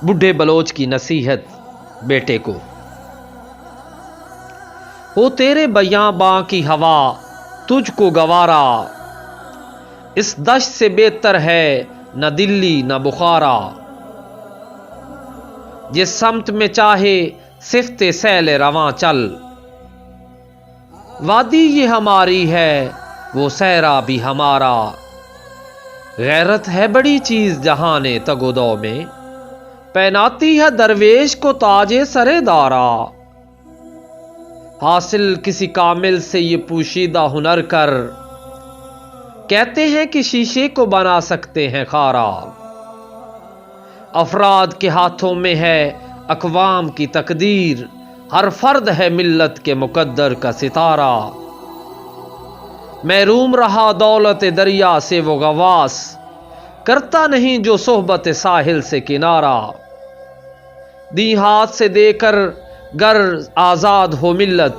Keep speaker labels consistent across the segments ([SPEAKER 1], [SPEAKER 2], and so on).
[SPEAKER 1] بڈھے بلوچ کی نصیحت بیٹے کو۔ ہو تیرے بیاں باں کی ہوا تجھ کو گوارا، اس دشت سے بہتر ہے نہ دلی نہ بخارا، جس سمت میں چاہے صفت سیل رواں چل، وادی یہ ہماری ہے وہ صحرا بھی ہمارا، غیرت ہے بڑی چیز جہان تگ و دو میں، پہناتی ہے درویش کو تاج سرے دارا، حاصل کسی کامل سے یہ پوشیدہ ہنر کر، کہتے ہیں کہ شیشے کو بنا سکتے ہیں خارا، افراد کے ہاتھوں میں ہے اقوام کی تقدیر، ہر فرد ہے ملت کے مقدر کا ستارہ، محروم رہا دولت دریا سے وہ غواص، کرتا نہیں جو صحبت ساحل سے کنارہ، دی ہاتھ سے دے کر گر آزاد ہو ملت،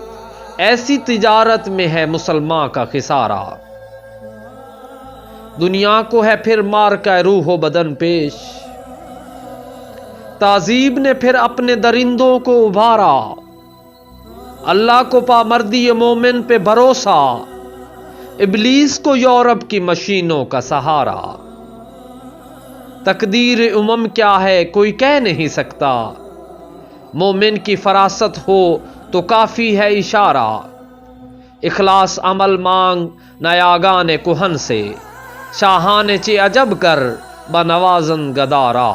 [SPEAKER 1] ایسی تجارت میں ہے مسلمان کا خسارہ، دنیا کو ہے پھر مار کا روح و بدن پیش، تہذیب نے پھر اپنے درندوں کو ابھارا، اللہ کو پامردی مومن پہ بھروسہ، ابلیس کو یورپ کی مشینوں کا سہارا، تقدیر امم کیا ہے کوئی کہہ نہیں سکتا، مومن کی فراست ہو تو کافی ہے اشارہ، اخلاص عمل مانگ نیاگان کہن سے، شاہان چے عجب کر بنوازن گدارا۔